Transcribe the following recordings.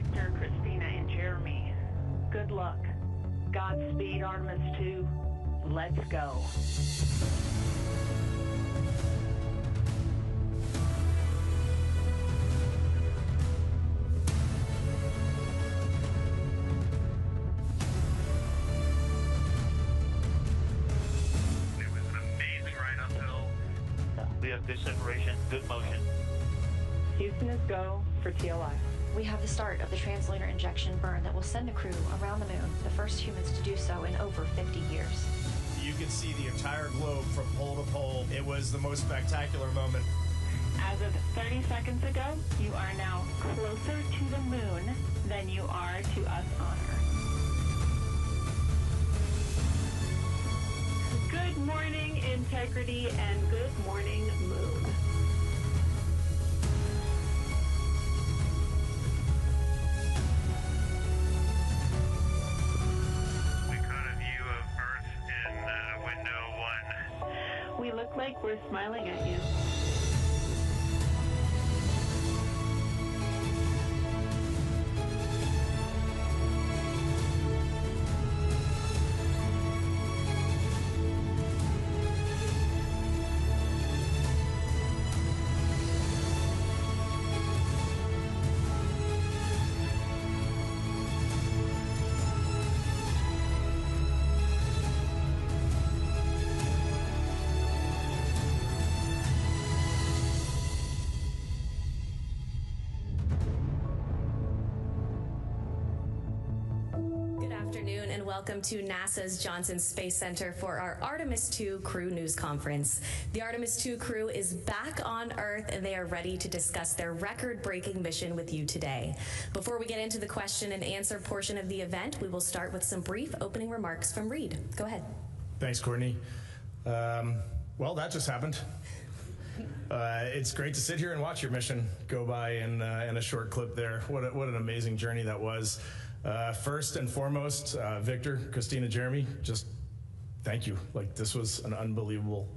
Victor, Christina, and Jeremy. Good luck. Godspeed, Artemis II. Let's go. It was an amazing ride uphill. We have good separation, good motion. Houston is go for TLI. We have the start of the translunar injection burn that will send the crew around the moon, the first humans to do so in over 50 years. You could see the entire globe from pole to pole. It was the most spectacular moment. As of 30 seconds ago, you are now closer to the moon than you are to us on Earth. Good morning, Integrity, and good morning, Moon. We caught a view of Earth in window 1. We look like we're smiling at you. Welcome to NASA's Johnson Space Center for our Artemis II Crew News Conference. The Artemis II crew is back on Earth and they are ready to discuss their record-breaking mission with you today. Before we get into the question and answer portion of the event, we will start with some brief opening remarks from Reed. Go ahead. Thanks, Courtney. Well, that just happened. It's great to sit here and watch your mission go by in a short clip there. What an amazing journey that was. First and foremost, Victor, Christina, Jeremy, just thank you. Like, this was an unbelievable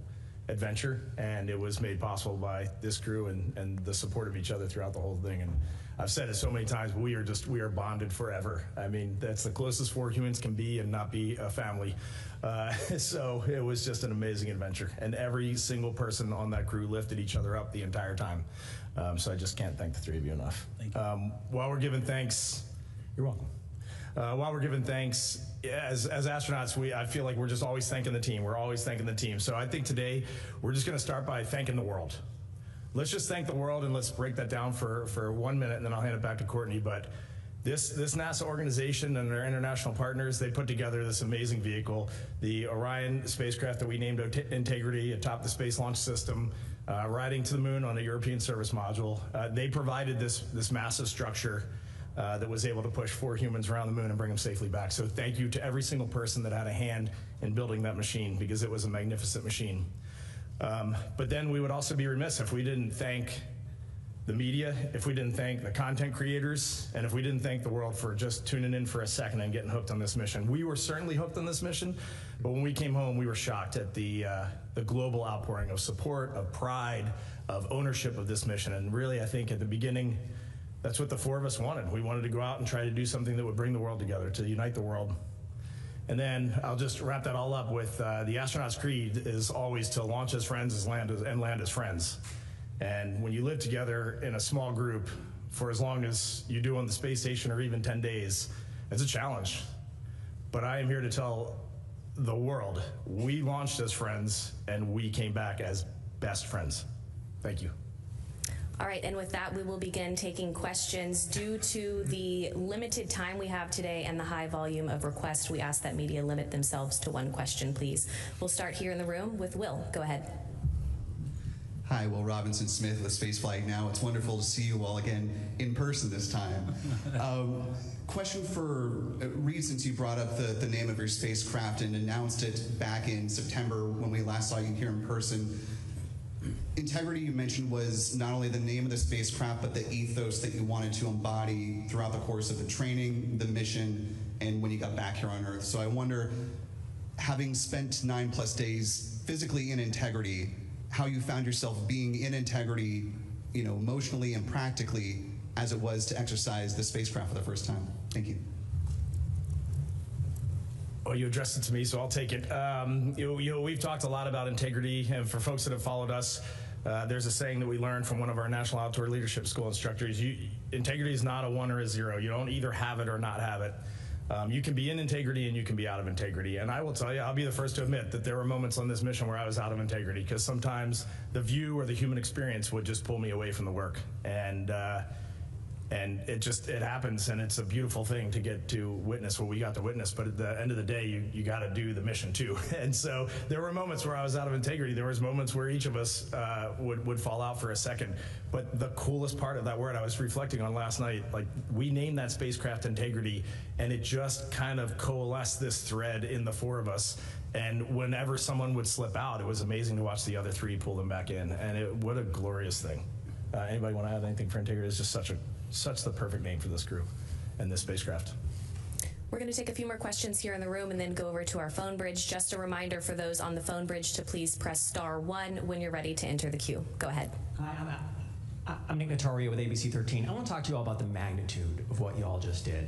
adventure, and it was made possible by this crew and the support of each other throughout the whole thing. And I've said it so many times, but we are bonded forever. I mean, that's the closest four humans can be and not be a family. So it was just an amazing adventure, and every single person on that crew lifted each other up the entire time. So I just can't thank the three of you enough. Thank you. While we're giving thanks, you're welcome. While we're giving thanks, as astronauts, I feel like we're just always thanking the team. We're always thanking the team. So I think today we're just going to start by thanking the world. Let's just thank the world, and let's break that down for 1 minute, and then I'll hand it back to Courtney. But this NASA organization and their international partners, they put together this amazing vehicle, the Orion spacecraft that we named Integrity atop the Space Launch System, riding to the moon on a European service module. They provided this massive structure that was able to push 4 humans around the moon and bring them safely back. So thank you to every single person that had a hand in building that machine, because it was a magnificent machine. But then we would also be remiss if we didn't thank the media, if we didn't thank the content creators, and if we didn't thank the world for just tuning in for a second and getting hooked on this mission. We were certainly hooked on this mission, but when we came home, we were shocked at the global outpouring of support, of pride, of ownership of this mission. And really, I think at the beginning, that's what the 4 of us wanted. We wanted to go out and try to do something that would bring the world together, to unite the world. And then I'll just wrap that all up with the astronaut's creed is always to launch as friends and land as friends. And when you live together in a small group for as long as you do on the space station, or even 10 days, it's a challenge. But I am here to tell the world, we launched as friends and we came back as best friends. Thank you. All right, and with that, we will begin taking questions. Due to the limited time we have today and the high volume of requests, we ask that media limit themselves to 1 question, please. We'll start here in the room with Will. Go ahead. Hi, Will Robinson Smith with Spaceflight Now. It's wonderful to see you all again in person this time. Question for Reed, since you brought up the name of your spacecraft and announced it back in September when we last saw you here in person. Integrity, you mentioned, was not only the name of the spacecraft, but the ethos that you wanted to embody throughout the course of the training, the mission, and when you got back here on Earth. So I wonder, having spent 9+ days physically in Integrity, how you found yourself being in Integrity, emotionally and practically as it was to exercise the spacecraft for the first time? Thank you. Oh, you addressed it to me, so I'll take it. We've talked a lot about integrity, and for folks that have followed us, there's a saying that we learned from one of our National Outdoor Leadership School instructors. Integrity is not a 1 or a 0. You don't either have it or not have it. You can be in integrity and you can be out of integrity. And I will tell you, I'll be the first to admit that there were moments on this mission where I was out of integrity, because sometimes the view or the human experience would just pull me away from the work. And it happens, and it's a beautiful thing to get to witness what we got to witness. But at the end of the day, you got to do the mission too. And so there were moments where I was out of integrity. There was moments where each of us would fall out for a second. But the coolest part of that word I was reflecting on last night, like, we named that spacecraft integrity, and it just kind of coalesced this thread in the 4 of us. And whenever someone would slip out, it was amazing to watch the other 3 pull them back in. And what a glorious thing. Anybody want to add anything for integrity? It's just such the perfect name for this group and this spacecraft. We're going to take a few more questions here in the room and then go over to our phone bridge. Just a reminder for those on the phone bridge to please press *1 when you're ready to enter the queue. Go ahead. Hi, I'm Nick Notario with ABC 13. I want to talk to you all about the magnitude of what you all just did.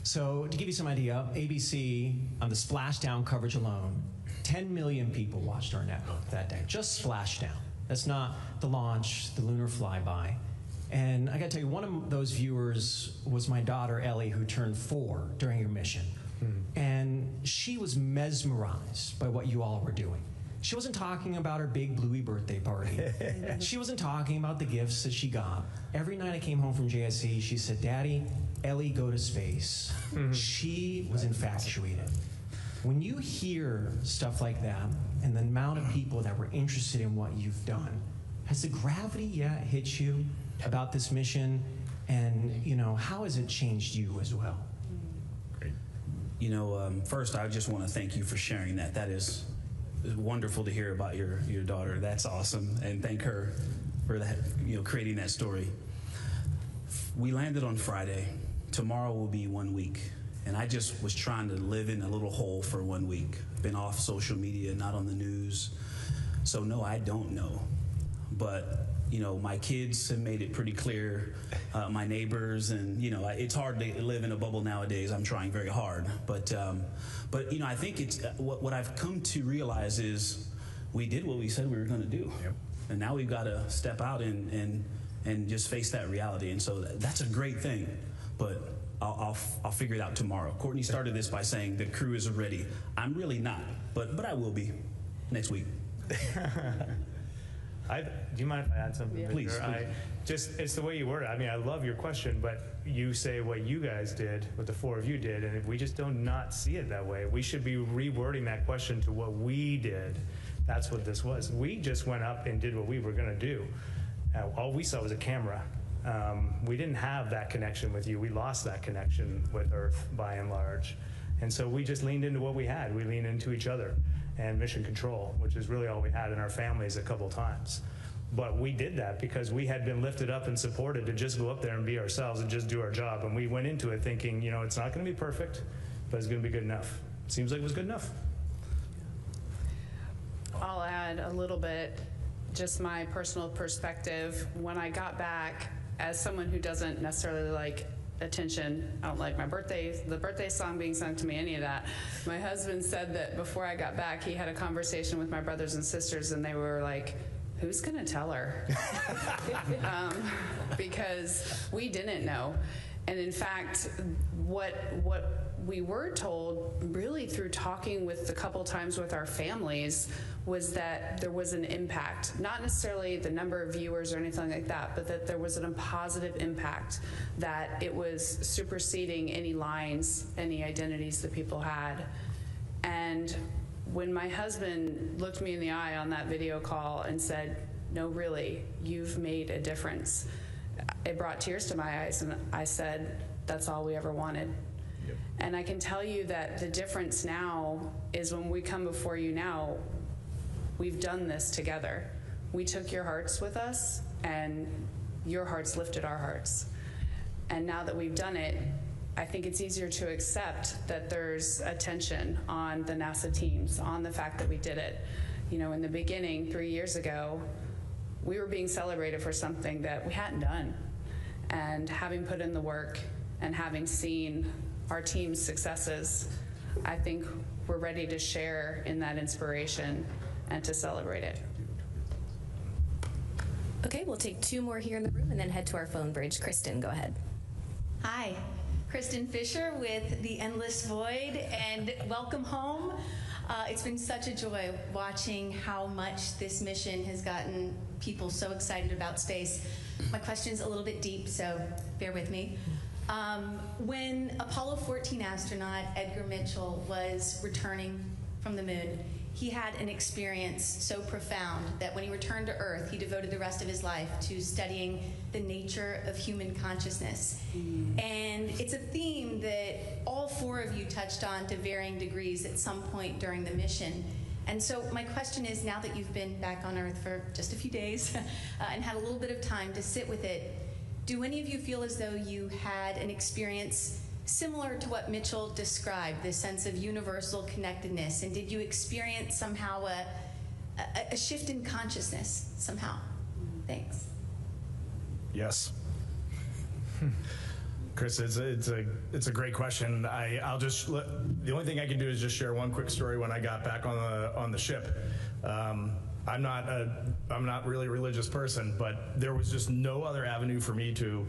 So to give you some idea, ABC, on the splashdown coverage alone, 10 million people watched our network that day. Just splashdown. That's not the launch, the lunar flyby. And I got to tell you, one of those viewers was my daughter, Ellie, who turned 4 during your mission. And she was mesmerized by what you all were doing. She wasn't talking about her big bluey birthday party. She wasn't talking about the gifts that she got. Every night I came home from JSC, she said, "Daddy, Ellie, go to space." She was infatuated. When you hear stuff like that, and the amount of people that were interested in what you've done, has the gravity yet hit you about this mission? And, how has it changed you as well? Great. First, I just want to thank you for sharing that. That is wonderful to hear about your daughter. That's awesome. And thank her for that, creating that story. We landed on Friday. Tomorrow will be 1 week. And I just was trying to live in a little hole for 1 week. Been off social media, not on the news. So no, I don't know. But, my kids have made it pretty clear, my neighbors, and, it's hard to live in a bubble nowadays. I'm trying very hard. But I think it's, what I've come to realize is we did what we said we were going to do. Yep. And now we've got to step out and just face that reality. And so that's a great thing. But I'll figure it out tomorrow. Courtney started this by saying the crew is ready. I'm really not, but I will be next week. Do you mind if I add something? Yeah. Please. It's the way you word it. I mean, I love your question, but you say what you guys did, what the 4 of you did, and if we just don't not see it that way. We should be rewording that question to what we did. That's what this was. We just went up and did what we were going to do. All we saw was a camera. We didn't have that connection with you. We lost that connection with Earth by and large. And so we just leaned into what we had. We leaned into each other and mission control, which is really all we had in our families a couple times. But we did that because we had been lifted up and supported to just go up there and be ourselves and just do our job. And we went into it thinking, it's not going to be perfect, but it's going to be good enough. Seems like it was good enough. I'll add a little bit, just my personal perspective. When I got back, as someone who doesn't necessarily like attention, I don't like the birthday song being sung to me, any of that. My husband said that before I got back, he had a conversation with my brothers and sisters, and they were like, "Who's gonna tell her?" Because we didn't know. And in fact, what we were told, really through talking with a couple times with our families, was that there was an impact. Not necessarily the number of viewers or anything like that, but that there was a positive impact, that it was superseding any lines, any identities that people had. And when my husband looked me in the eye on that video call and said, "No, really, you've made a difference," it brought tears to my eyes, and I said, "That's all we ever wanted." Yep. And I can tell you that the difference now is when we come before you now, we've done this together. We took your hearts with us, and your hearts lifted our hearts. And now that we've done it, I think it's easier to accept that there's attention on the NASA teams, on the fact that we did it. In the beginning, 3 years ago, we were being celebrated for something that we hadn't done. And having put in the work and having seen our team's successes, I think we're ready to share in that inspiration and to celebrate it. Okay, we'll take 2 more here in the room and then head to our phone bridge. Kristen, go ahead. Hi, Kristen Fisher with The Endless Void, and welcome home. It's been such a joy watching how much this mission has gotten people so excited about space. My question's a little bit deep, so bear with me. When Apollo 14 astronaut Edgar Mitchell was returning from the moon, he had an experience so profound that when he returned to Earth, he devoted the rest of his life to studying the nature of human consciousness. And it's a theme that all 4 of you touched on to varying degrees at some point during the mission. And so my question is, now that you've been back on Earth for just a few days and had a little bit of time to sit with it, do any of you feel as though you had an experience similar to what Mitchell described, this sense of universal connectedness? And did you experience somehow a shift in consciousness somehow? Thanks. Yes. Chris, it's a great question. The only thing I can do is just share one quick story. When I got back on the ship, I'm not really a religious person, but there was just no other avenue for me to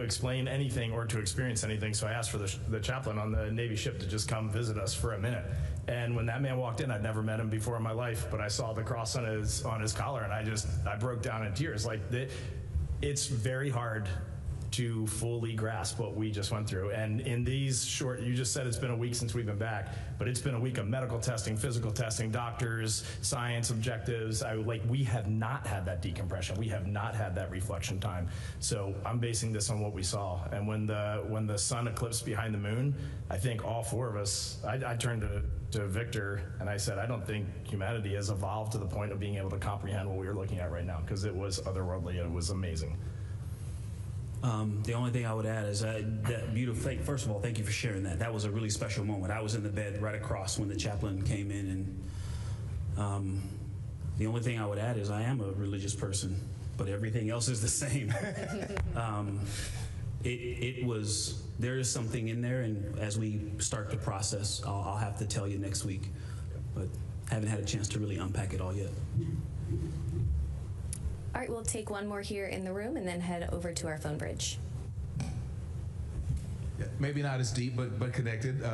explain anything or to experience anything. So I asked for the chaplain on the Navy ship to just come visit us for a minute. And when that man walked in, I'd never met him before in my life, but I saw the cross on his collar, and I broke down in tears. It's very hard to fully grasp what we just went through. And in these short, you just said it's been a week since we've been back, but it's been a week of medical testing, physical testing, doctors, science objectives. We have not had that decompression. We have not had that reflection time. So I'm basing this on what we saw. And when the sun eclipsed behind the moon, I think all 4 of us, I turned to Victor and I said, I don't think humanity has evolved to the point of being able to comprehend what we are looking at right now, because it was otherworldly and it was amazing. The only thing I would add is that beautiful thing. First of all, thank you for sharing that. That was a really special moment. I was in the bed right across when the chaplain came in, and the only thing I would add is I am a religious person, but everything else is the same. There is something in there, and as we start to process, I'll have to tell you next week, but haven't had a chance to really unpack it all yet. All right, we'll take 1 more here in the room and then head over to our phone bridge. Yeah, maybe not as deep, but connected.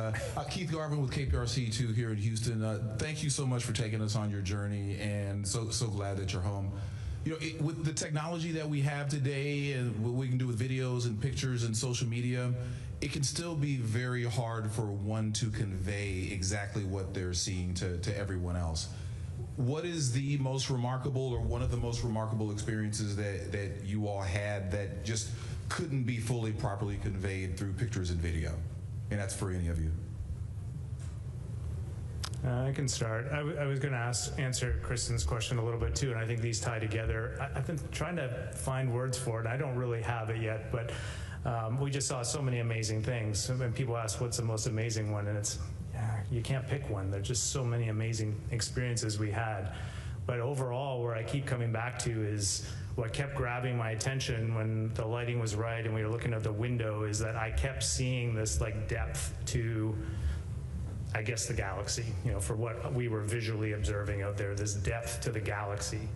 Keith Garvin with KPRC2 here in Houston. Thank you so much for taking us on your journey, and so glad that you're home. With the technology that we have today and what we can do with videos and pictures and social media, it can still be very hard for one to convey exactly what they're seeing to everyone else. What is the most remarkable, or one of the most remarkable experiences that you all had that just couldn't be fully properly conveyed through pictures and video? And that's for any of you. I can start. I was going to answer Kristen's question a little bit too, and I think these tie together. I've been trying to find words for it. I don't really have it yet, but we just saw so many amazing things. And people ask, what's the most amazing one? And it's, you can't pick one. There's just so many amazing experiences we had. But overall, where I keep coming back to is what kept grabbing my attention when the lighting was right and we were looking at the window, is that I kept seeing this depth to, I guess, the galaxy, for what we were visually observing out there, this depth to the galaxy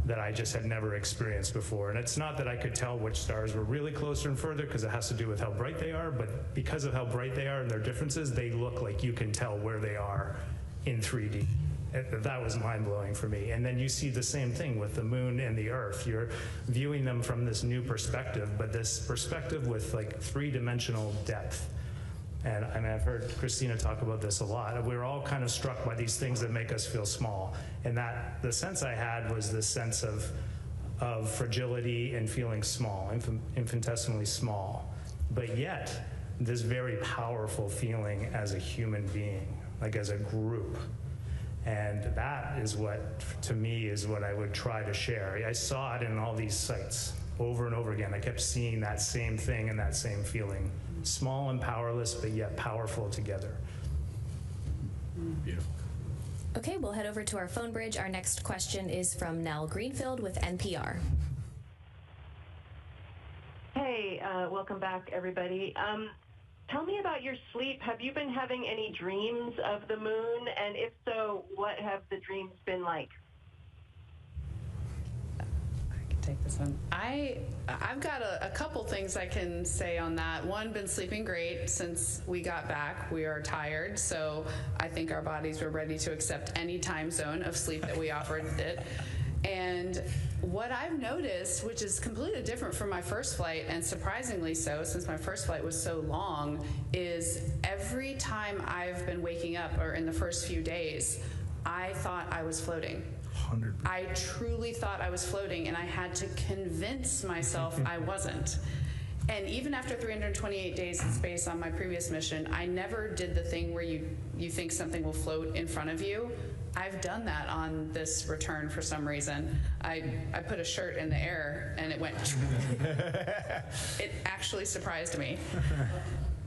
that I just had never experienced before. And it's not that I could tell which stars were really closer and further, because it has to do with how bright they are, but because of how bright they are and their differences, they look like you can tell where they are in 3D. That was mind-blowing for me. And then you see the same thing with the moon and the Earth. You're viewing them from this new perspective, but this perspective with 3-dimensional depth. And I've heard Christina talk about this a lot. We're all kind of struck by these things that make us feel small. And that the sense I had was this sense of fragility and feeling small, infinitesimally small. But yet, this very powerful feeling as a human being, as a group. And that is what, to me, is what I would try to share. I saw it in all these sites over and over again. I kept seeing that same thing and that same feeling. Small and powerless, but yet powerful together. Beautiful. Okay, we'll head over to our phone bridge. Our next question is from Nell Greenfield with NPR. Hey, Hi, welcome back, everybody. Tell me about your sleep. Have you been having any dreams of the moon? And if so, what have the dreams been like? Take this one. I've got a couple things I can say on that. One, been sleeping great since we got back. We are tired, so I think our bodies were ready to accept any time zone of sleep that we offered it. And what I've noticed, which is completely different from my first flight, and surprisingly so, since my first flight was so long, is every time I've been waking up, or in the first few days, I thought I was floating. 100%. I truly thought I was floating, and I had to convince myself I wasn't. And even after 328 days in space on my previous mission, I never did the thing where you think something will float in front of you. I've done that on this return for some reason. I put a shirt in the air and it went. It actually surprised me.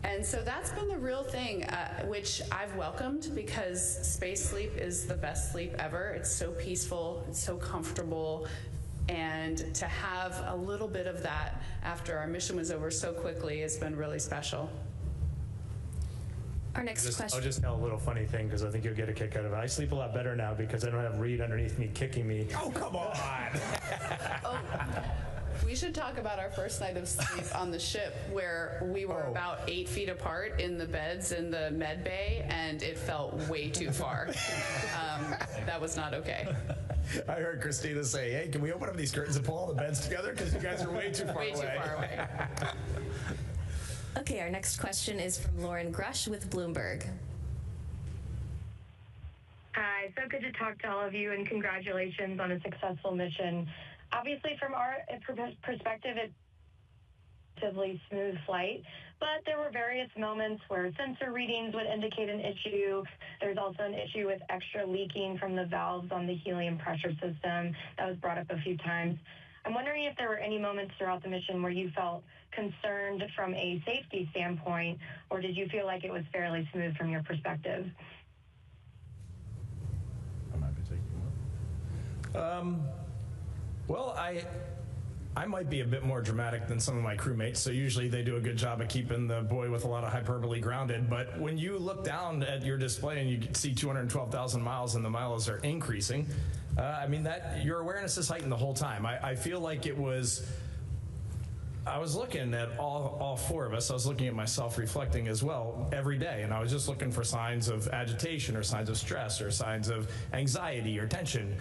And so that's been the real thing, which I've welcomed, because space sleep is the best sleep ever. It's so peaceful, it's so comfortable, and to have a little bit of that after our mission was over so quickly has been really special. Our next question. I'll just tell a little funny thing, because I think you'll get a kick out of it. I sleep a lot better now because I don't have Reed underneath me kicking me. Oh, come on! Oh, we should talk about our first night of sleep on the ship, where we were about 8 feet apart in the beds in the med bay, and it felt way too far. That was not okay. I heard Christina say, hey, can we open up these curtains and pull all the beds together? Because you guys are way too far away. Way too far away. Okay, our next question is from Lauren Grush with Bloomberg. Hi, so good to talk to all of you, and congratulations on a successful mission. Obviously, from our perspective, it's a relatively smooth flight, but there were various moments where sensor readings would indicate an issue. There's also an issue with extra leaking from the valves on the helium pressure system that was brought up a few times. I'm wondering if there were any moments throughout the mission where you felt concerned from a safety standpoint, or did you feel like it was fairly smooth from your perspective? I might be taking one. Well, I might be a bit more dramatic than some of my crewmates, so usually they do a good job of keeping the boy with a lot of hyperbole grounded. But when you look down at your display and you can see 212,000 miles and the miles are increasing, I mean, that your awareness is heightened the whole time. I feel like it was, I was looking at all four of us. I was looking at myself reflecting as well every day, and I was just looking for signs of agitation or signs of stress or signs of anxiety or tension.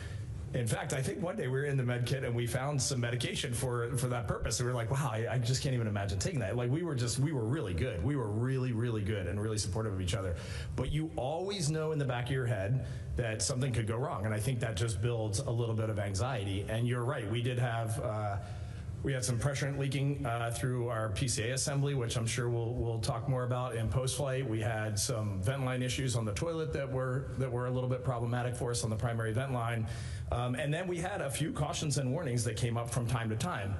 In fact, I think one day we were in the med kit and we found some medication for that purpose. And we were like, wow, I just can't even imagine taking that. Like we were really good. We were really, really good and really supportive of each other. But you always know in the back of your head that something could go wrong. And I think that just builds a little bit of anxiety. And you're right, we did have, we had some pressure leaking through our PCA assembly, which I'm sure we'll talk more about in post-flight. We had some vent line issues on the toilet that were a little bit problematic for us on the primary vent line. And then we had a few cautions and warnings that came up from time to time.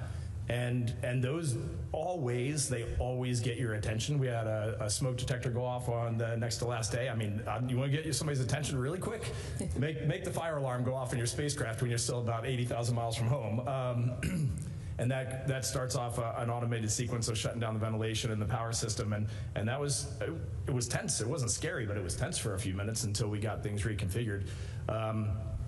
And those always get your attention. We had a smoke detector go off on the next to last day. I mean, you want to get somebody's attention really quick? Make the fire alarm go off in your spacecraft when you're still about 80,000 miles from home. And that starts off an automated sequence of shutting down the ventilation and the power system. And that was, it was tense. It wasn't scary, but it was tense for a few minutes until we got things reconfigured.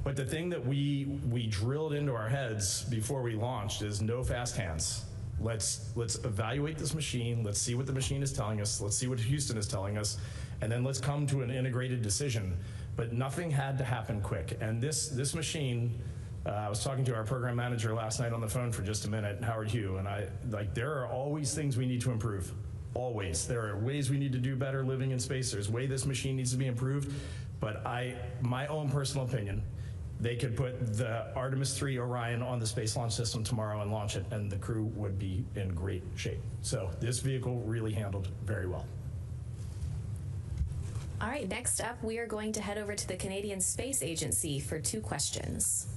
But the thing that we drilled into our heads before we launched is no fast hands. Let's evaluate this machine. Let's see what the machine is telling us. Let's see what Houston is telling us. And then let's come to an integrated decision. But nothing had to happen quick. And this machine, I was talking to our program manager last night on the phone for just a minute, Howard Hugh, and there are always things we need to improve. Always. There are ways we need to do better living in space. There's a way this machine needs to be improved. But my own personal opinion, they could put the Artemis III Orion on the Space Launch System tomorrow and launch it, and the crew would be in great shape. So this vehicle really handled very well. All right, next up, we are going to head over to the Canadian Space Agency for 2 questions.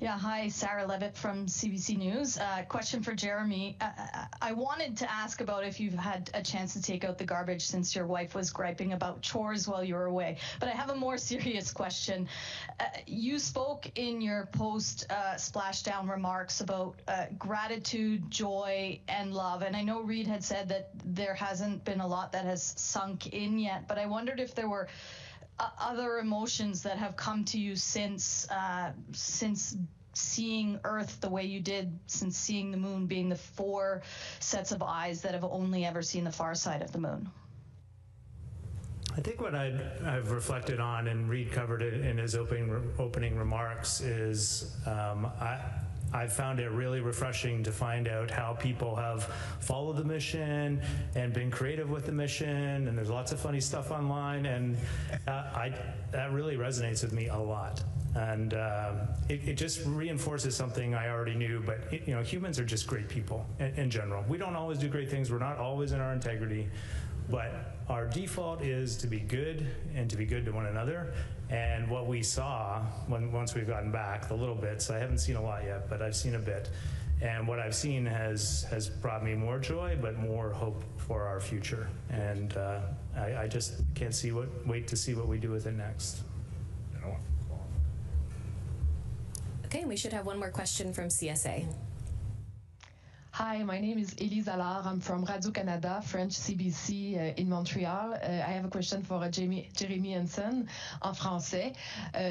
Yeah, hi, Sarah Levitt from CBC News. Question for Jeremy. I wanted to ask about if you've had a chance to take out the garbage since your wife was griping about chores while you were away. But I have a more serious question. You spoke in your post-splashdown remarks about gratitude, joy, and love. And I know Reed had said that there hasn't been a lot that has sunk in yet, but I wondered if there were other emotions that have come to you since seeing Earth the way you did, since seeing the moon being the 4 sets of eyes that have only ever seen the far side of the moon? I think what I've reflected on, and Reed covered it in his opening remarks, is I found it really refreshing to find out how people have followed the mission and been creative with the mission, and there's lots of funny stuff online, and that really resonates with me a lot. And it just reinforces something I already knew, but humans are just great people in general. We don't always do great things, we're not always in our integrity, but our default is to be good and to be good to one another. And what we saw once we've gotten back, the little bits, I haven't seen a lot yet, but I've seen a bit. And what I've seen has brought me more joy, but more hope for our future. And I just can't wait to see what we do with it next. Okay, we should have one more question from CSA. Hi, my name is Elise Allard. I'm from Radio-Canada, French CBC in Montreal. I have a question for Jeremy Hansen en français.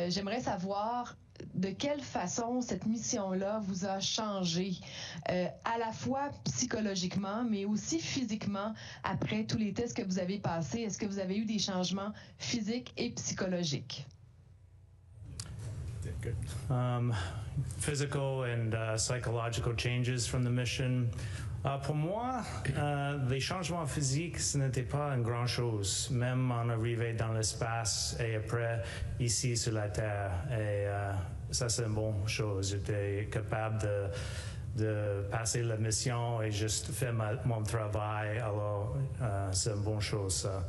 J'aimerais savoir de quelle façon cette mission-là vous a changé, à la fois psychologiquement, mais aussi physiquement, après tous les tests que vous avez passés. Est-ce que vous avez eu des changements physiques et psychologiques? Good. Physical and psychological changes from the mission. Pour moi, les changements physiques, ce n'était pas une grande chose, même en arrivant dans l'espace et après ici sur la Terre. Et ça, c'est une bonne chose. J'étais capable de passer la mission et juste faire mon travail. Alors, c'est une bonne chose, ça.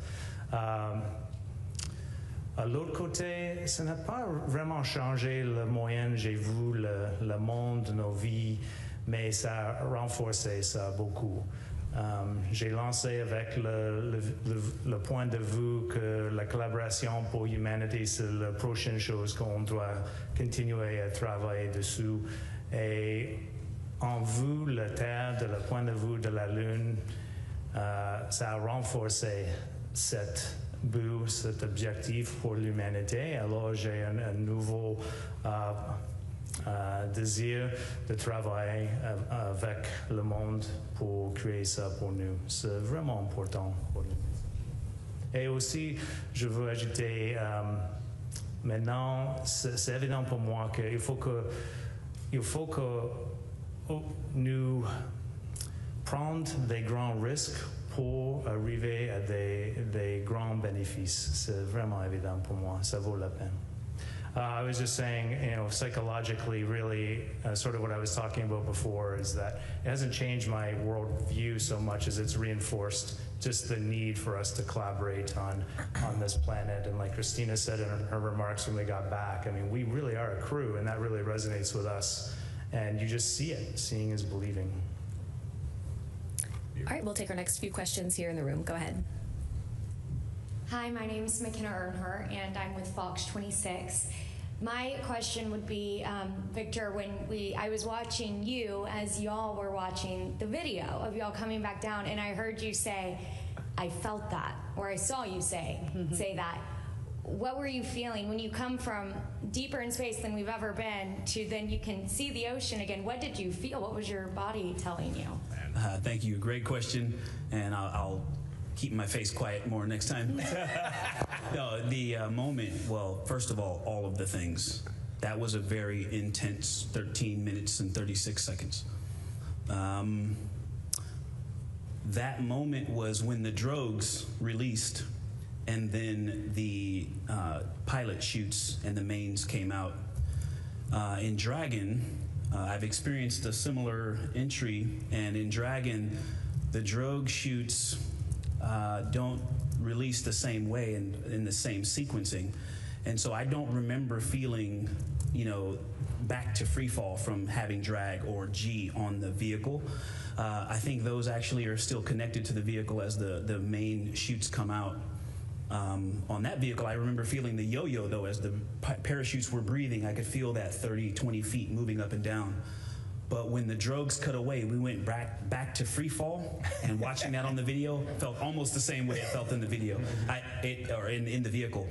À l'autre côté, ça n'a pas vraiment changé le moyen j'ai vu le monde de nos vies, mais ça a renforcé ça beaucoup. J'ai lancé avec le point de vue que la collaboration pour l'humanité, c'est la prochaine chose qu'on doit continuer à travailler dessus. Et en vue la Terre, de le point de vue de la Lune, ça a renforcé cet objectif pour l'humanité. Alors j'ai un nouveau désir de travailler avec le monde pour créer ça pour nous. C'est vraiment important pour nous. Et aussi, je veux ajouter, maintenant, c'est évident pour moi qu'il faut que nous prenions des grands risques pour arriver à des grands bénéfices. C'est vraiment évident pour moi. Ça vaut la peine. I was just saying, psychologically, really, sort of what I was talking about before is that it hasn't changed my worldview so much as it's reinforced just the need for us to collaborate on this planet. And like Christina said in her remarks when we got back, I mean, we really are a crew, and that really resonates with us. And you just see it. Seeing is believing. All right, we'll take our next few questions here in the room. Go ahead. Hi, my name is McKenna Earnhardt, and I'm with Fox 26. My question would be, Victor, when I was watching you as y'all were watching the video of y'all coming back down, and I heard you say, I felt that, or I saw you say that. What were you feeling when you come from deeper in space than we've ever been to then you can see the ocean again? What did you feel? What was your body telling you? Thank you. Great question, and I'll keep my face quiet more next time. No, the moment, well, first of all of the things. That was a very intense 13 minutes and 36 seconds. That moment was when the drogues released, and then the pilot chutes and the mains came out. In Dragon, I've experienced a similar entry, and in Dragon, the drogue chutes don't release the same way and in the same sequencing. And so I don't remember feeling, back to free fall from having drag or G on the vehicle. I think those actually are still connected to the vehicle as the main chutes come out. On that vehicle, I remember feeling the yo-yo, though, as the parachutes were breathing. I could feel that 30, 20 feet moving up and down. But when the drogues cut away, we went back to free fall, and watching that on the video felt almost the same way it felt in the video, or in the vehicle.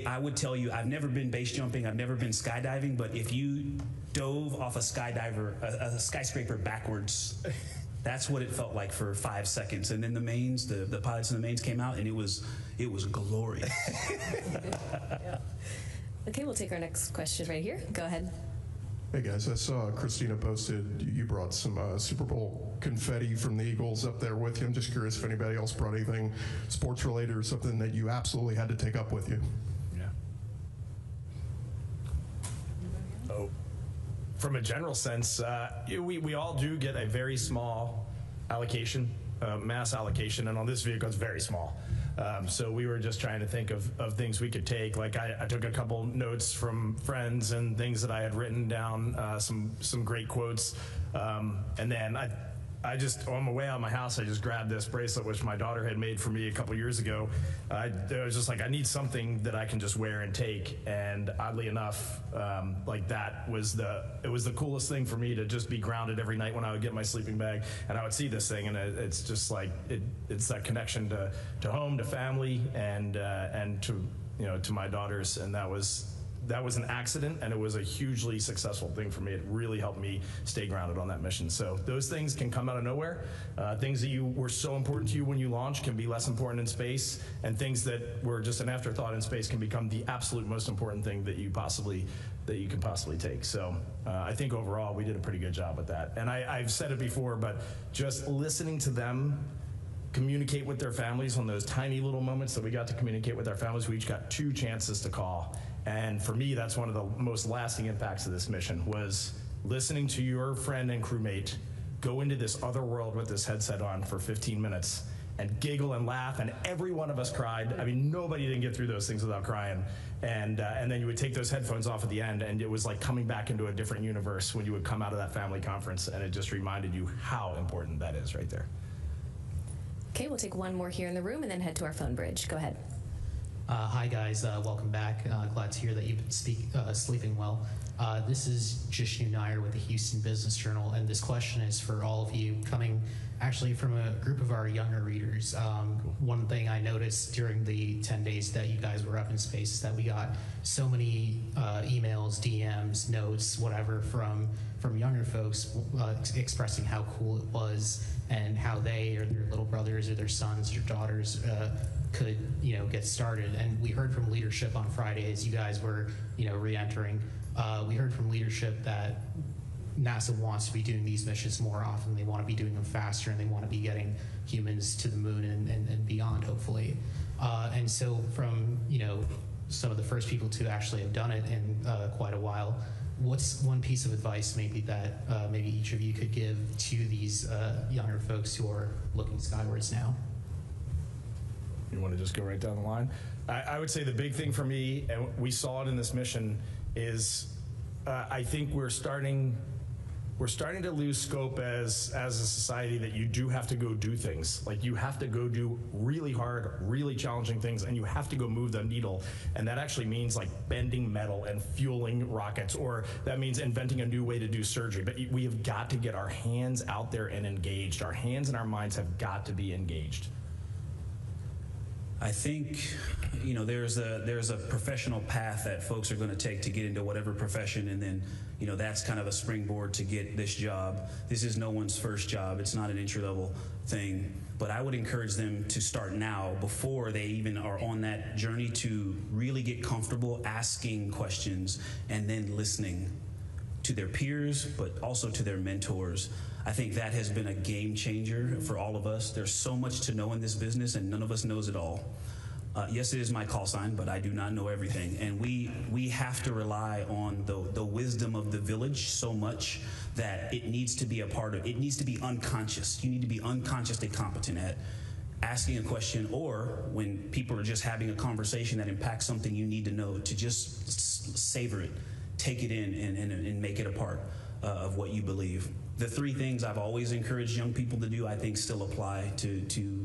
I would tell you, I've never been base jumping, I've never been skydiving, but if you dove off a skyscraper backwards, that's what it felt like for 5 seconds. And then the mains, the pilots in the mains came out, and it was glorious. Okay, we'll take our next question right here. Go ahead. Hey guys, I saw Christina posted you brought some Super Bowl confetti from the Eagles up there with you. I'm just curious if anybody else brought anything sports related or something that you absolutely had to take up with you. Yeah. Oh, from a general sense, we all do get a very small allocation, mass allocation, and on this vehicle it's very small. So we were just trying to think of things we could take. Like I took a couple notes from friends and things that I had written down, some great quotes. And then I just, on my way out of my house, I just grabbed this bracelet, which my daughter had made for me a couple years ago. I was just like, I need something that I can just wear and take. And oddly enough, like it was the coolest thing for me to just be grounded every night when I would get my sleeping bag and I would see this thing, and it's just like, it's that connection to home, to family, and to my daughters. And that was an accident, and it was a hugely successful thing for me. It really helped me stay grounded on that mission. So those things can come out of nowhere. Things that were so important to you when you launch can be less important in space, and things that were just an afterthought in space can become the absolute most important thing that you can possibly take. So I think overall we did a pretty good job with that. And I've said it before, but just listening to them communicate with their families on those tiny little moments that we got to communicate with our families. We each got 2 chances to call. And for me, that's one of the most lasting impacts of this mission, was listening to your friend and crewmate go into this other world with this headset on for 15 minutes and giggle and laugh, and every one of us cried. I mean, nobody didn't get through those things without crying. And then you would take those headphones off at the end, and it was like coming back into a different universe when you would come out of that family conference, and it just reminded you how important that is right there. Okay, we'll take one more here in the room and then head to our phone bridge. Go ahead. Hi guys, welcome back. Glad to hear that you've been sleeping well. This is Jishnu Nair with the Houston Business Journal, and this question is for all of you, coming actually from a group of our younger readers. One thing I noticed during the 10 days that you guys were up in space is that we got so many emails, DMs, notes, whatever from younger folks expressing how cool it was and how they or their little brothers or their sons or daughters could get started. And we heard from leadership on Friday as you guys were re-entering. We heard from leadership that NASA wants to be doing these missions more often. They want to be doing them faster, and they want to be getting humans to the moon and beyond, hopefully. And so from some of the first people to actually have done it in quite a while, what's one piece of advice maybe that maybe each of you could give to these younger folks who are looking skywards now? You want to just go right down the line? I would say the big thing for me, and we saw it in this mission, is I think we're starting to lose scope as a society that you do have to go do things. Like, you have to go do really hard, really challenging things, and you have to go move the needle. And that actually means like bending metal and fueling rockets, or that means inventing a new way to do surgery. But we have got to get our hands out there and engaged. Our hands and our minds have got to be engaged. I think, there's a professional path that folks are going to take to get into whatever profession, and then, that's kind of a springboard to get this job. This is no one's first job. It's not an entry-level thing. But I would encourage them to start now, before they even are on that journey, to really get comfortable asking questions and then listening to their peers, but also to their mentors. I think that has been a game changer for all of us. There's so much to know in this business, and none of us knows it all. Yes, it is my call sign, but I do not know everything. And we have to rely on the wisdom of the village so much that it needs to be a part of, it needs to be unconscious. You need to be unconsciously competent at asking a question, or when people are just having a conversation that impacts something you need to know, to just savor it, take it in, and make it a part of what you believe. The three things I've always encouraged young people to do, I think still apply: to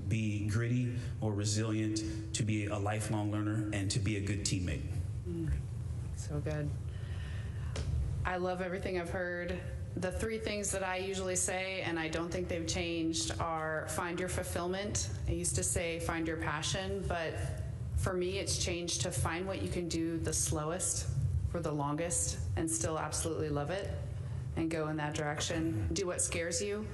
be gritty or resilient, to be a lifelong learner, and to be a good teammate. So good. I love everything I've heard. The three things that I usually say, and I don't think they've changed, are find your fulfillment. I used to say find your passion, but for me it's changed to find what you can do the slowest for the longest and still absolutely love it and go in that direction. Do what scares you.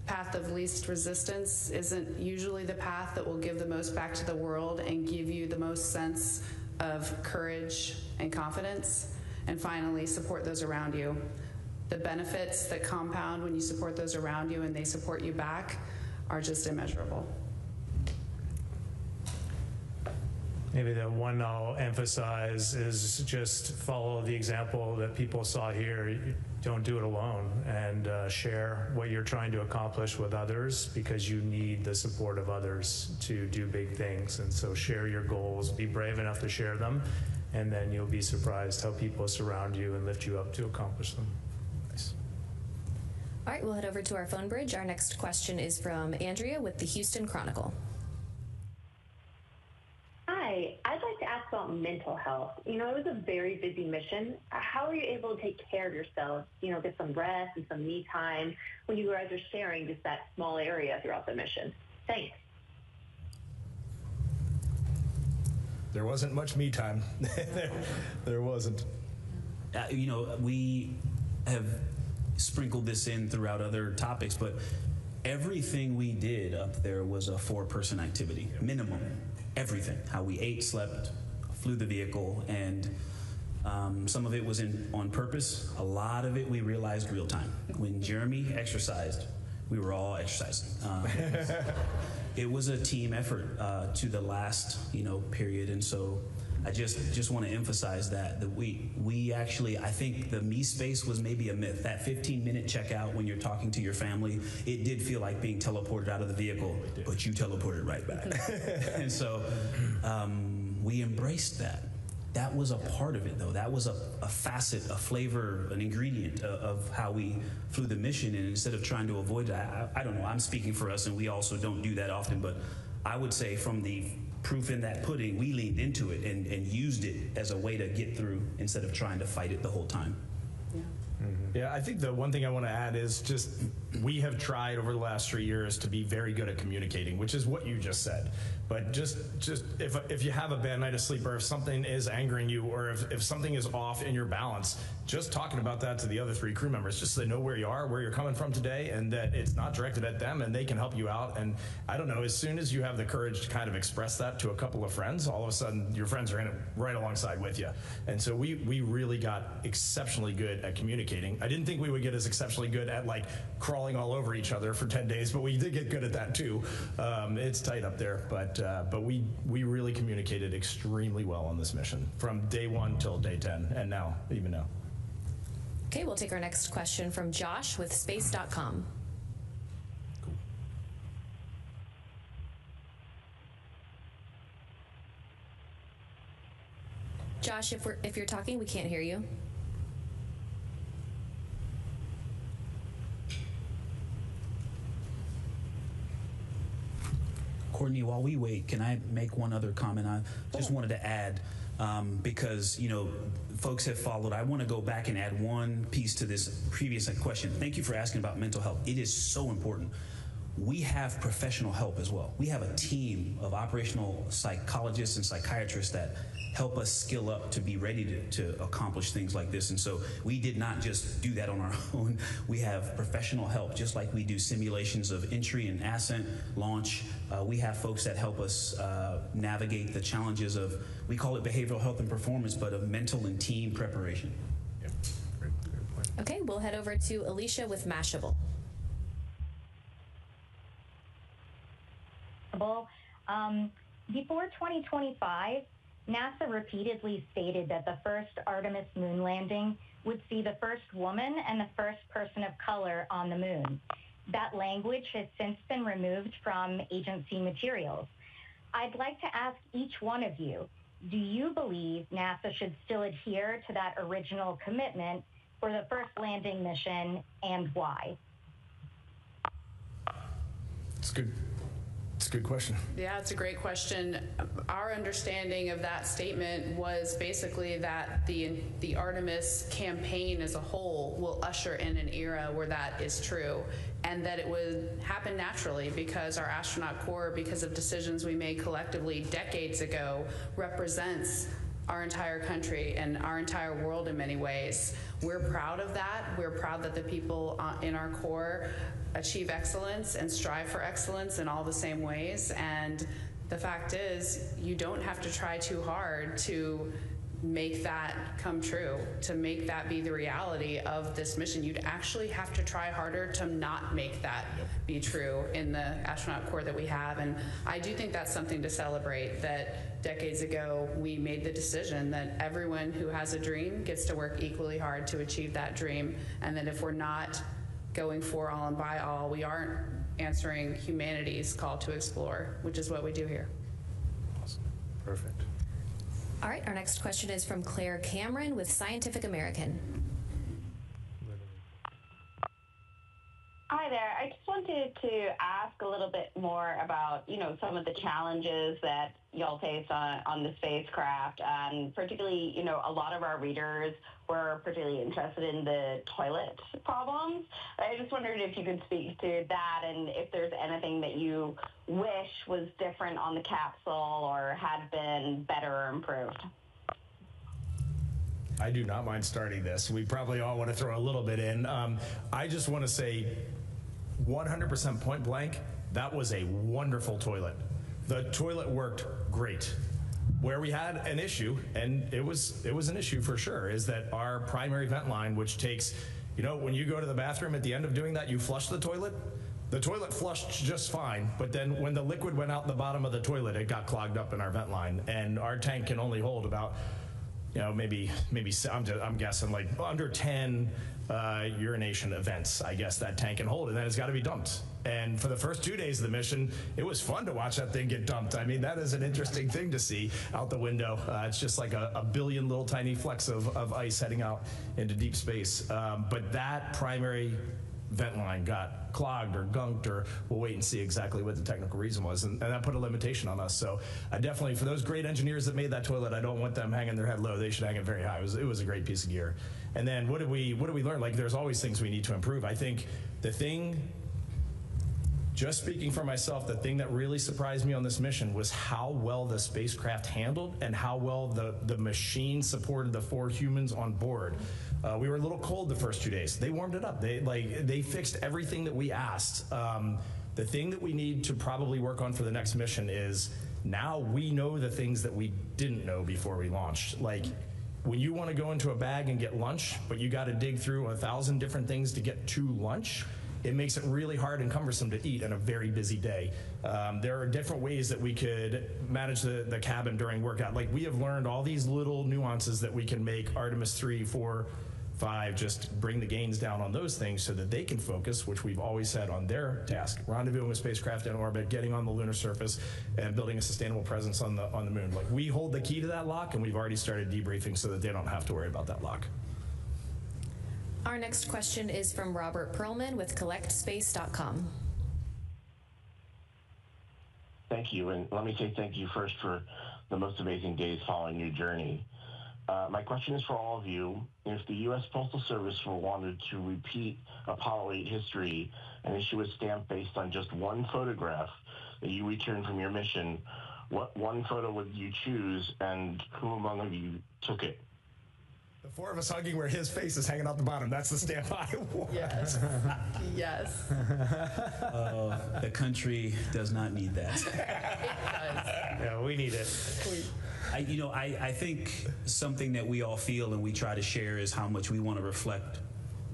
Path of least resistance isn't usually the path that will give the most back to the world and give you the most sense of courage and confidence. And finally, support those around you. The benefits that compound when you support those around you and they support you back are just immeasurable. Maybe the one I'll emphasize is just follow the example that people saw here. Don't do it alone, and share what you're trying to accomplish with others, because you need the support of others to do big things. And so share your goals, be brave enough to share them, and then you'll be surprised how people surround you and lift you up to accomplish them. Nice. All right, we'll head over to our phone bridge. Our next question is from Andrea with the Houston Chronicle. Hi, I'd like to ask about mental health. You know, it was a very busy mission. How are you able to take care of yourselves, you know, get some rest and some me time when you guys are sharing just that small area throughout the mission? Thanks. There wasn't much me time. There wasn't. You know, we have sprinkled this in throughout other topics, but everything we did up there was a 4-person activity, minimum. Everything. How we ate, slept, flew the vehicle, and some of it was on purpose. A lot of it we realized real time. When Jeremy exercised, we were all exercising. It was a team effort to the last, period, and so I just want to emphasize that we actually, I think the me space was maybe a myth. That 15-minute checkout when you're talking to your family, it did feel like being teleported out of the vehicle, but you teleported right back. And so we embraced that. That was a part of it, though. That was a facet, a flavor, an ingredient of how we flew the mission. And instead of trying to avoid that, I don't know, I'm speaking for us, and we also don't do that often, but I would say from the proof in that pudding, we leaned into it and used it as a way to get through instead of trying to fight it the whole time. Yeah, I think the one thing I want to add is just we have tried over the last 3 years to be very good at communicating, which is what you just said. But just if you have a bad night of sleep, or if something is angering you, or if something is off in your balance, just talking about that to the other 3 crew members, just so they know where you are, where you're coming from today, and that it's not directed at them, and they can help you out. And I don't know, as soon as you have the courage to kind of express that to a couple of friends, all of a sudden your friends are in it right alongside with you. And so we really got exceptionally good at communicating. I didn't think we would get as exceptionally good at like crawling all over each other for 10 days, but we did get good at that too. It's tight up there, but we really communicated extremely well on this mission from day 1 till day 10, and even now. Okay, we'll take our next question from Josh with space.com. Josh, if you're talking, we can't hear you. Courtney, while we wait, can I make one other comment? I just wanted to add, because, folks have followed. I want to go back and add one piece to this previous question. Thank you for asking about mental health. It is so important. We have professional help as well. We have a team of operational psychologists and psychiatrists that help us skill up to be ready to accomplish things like this. And so we did not just do that on our own. We have professional help, just like we do simulations of entry and ascent, launch. We have folks that help us navigate the challenges of, we call it behavioral health and performance, but of mental and team preparation. Yeah. Great point. Okay, we'll head over to Alicia with Mashable. Before 2025, NASA repeatedly stated that the first Artemis moon landing would see the first woman and the first person of color on the moon. That language has since been removed from agency materials. I'd like to ask each one of you, do you believe NASA should still adhere to that original commitment for the first landing mission, and why? It's good. It's a good question. Yeah, it's a great question. Our understanding of that statement was basically that the Artemis campaign as a whole will usher in an era where that is true, and that it would happen naturally because our astronaut corps, because of decisions we made collectively decades ago, represents our entire country and our entire world in many ways. We're proud of that. We're proud that the people in our corps achieve excellence and strive for excellence in all the same ways. And the fact is, you don't have to try too hard to make that come true, to make that be the reality of this mission. You'd actually have to try harder to not make that be true in the astronaut corps that we have. And I do think that's something to celebrate, that decades ago we made the decision that everyone who has a dream gets to work equally hard to achieve that dream, and that if we're not going for all and by all, we aren't answering humanity's call to explore, which is what we do here. Awesome. Perfect. All right, our next question is from Claire Cameron with Scientific American. Hi there. I just wanted to ask a little bit more about, some of the challenges that y'all faced on the spacecraft, and particularly, a lot of our readers were particularly interested in the toilet problems. I just wondered if you could speak to that and if there's anything that you wish was different on the capsule or had been better or improved. I do not mind starting this. We probably all want to throw a little bit in. I just want to say 100% point blank, that was a wonderful toilet. The toilet worked great. Where we had an issue, and it was an issue for sure, is that our primary vent line, which takes, when you go to the bathroom at the end of doing that, you flush the toilet flushed just fine, but then when the liquid went out the bottom of the toilet, it got clogged up in our vent line, and our tank can only hold about, maybe I'm guessing like under 10 urination events, I guess that tank can hold, and then it's got to be dumped. And for the first 2 days of the mission, it was fun to watch that thing get dumped. I mean, that is an interesting thing to see out the window. It's just like a billion little tiny flecks of ice heading out into deep space. But that primary vent line got clogged or gunked, or we'll wait and see exactly what the technical reason was, and that put a limitation on us. So I definitely, for those great engineers that made that toilet, I don't want them hanging their head low. They should hang it very high. It was a great piece of gear. And then what did we learn? Like, there's always things we need to improve. I think the thing, just speaking for myself, the thing that really surprised me on this mission was how well the spacecraft handled and how well the machine supported the 4 humans on board. We were a little cold the first 2 days. They warmed it up. They fixed everything that we asked. The thing that we need to probably work on for the next mission is, now we know the things that we didn't know before we launched. Like, when you want to go into a bag and get lunch, but you got to dig through 1,000 different things to get to lunch, it makes it really hard and cumbersome to eat on a very busy day. There are different ways that we could manage the cabin during workout. Like, we have learned all these little nuances that we can make Artemis 3, 4, 5, just bring the gains down on those things so that they can focus, which we've always said on their task, rendezvousing with spacecraft in orbit, getting on the lunar surface, and building a sustainable presence on the moon. Like, we hold the key to that lock, and we've already started debriefing so that they don't have to worry about that lock. Our next question is from Robert Perlman with collectspace.com. Thank you, and let me say thank you first for the most amazing days following your journey. My question is for all of you. If the U.S. Postal Service wanted to repeat Apollo 8 history and issue a stamp based on just one photograph that you returned from your mission, what one photo would you choose, and who among you took it? The 4 of us hugging where his face is hanging out the bottom. That's the stamp I want. Yes. Yes. The country does not need that. It does. Yeah, we need it. I think something that we all feel and we try to share is how much we want to reflect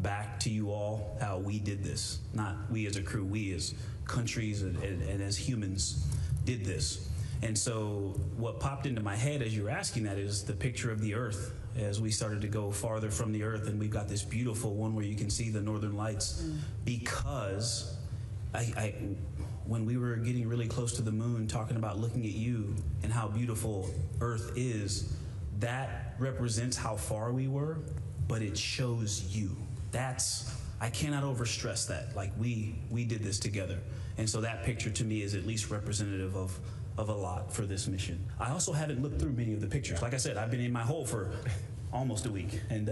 back to you all how we did this. Not we as a crew, we as countries and as humans did this. And so what popped into my head as you were asking that is the picture of the Earth as we started to go farther from the Earth, and we've got this beautiful one where you can see the northern lights because when we were getting really close to the moon, talking about looking at you and how beautiful Earth is, that represents how far we were, but it shows you. I cannot overstress that. Like, we did this together. And so that picture to me is at least representative of a lot for this mission. I also haven't looked through many of the pictures. Like I said, I've been in my hole for almost a week. And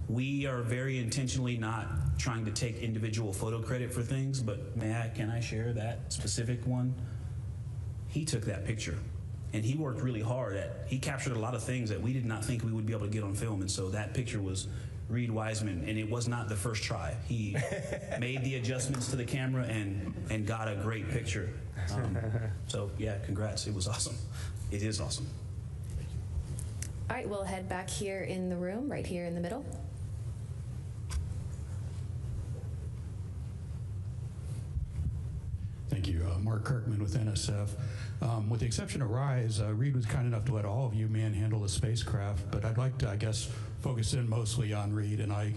we are very intentionally not trying to take individual photo credit for things, but can I share that specific one? He took that picture, and he worked really hard he captured a lot of things that we did not think we would be able to get on film, and so that picture was Reed Wiseman, and it was not the first try. He made the adjustments to the camera and got a great picture. So yeah, congrats, it was awesome. It is awesome. All right, we'll head back here in the room, right here in the middle. Thank you. Mark Kirkman with NSF. With the exception of Rise, Reed was kind enough to let all of you manhandle the spacecraft, but I'd like to, I guess, focus in mostly on Reed and Ike.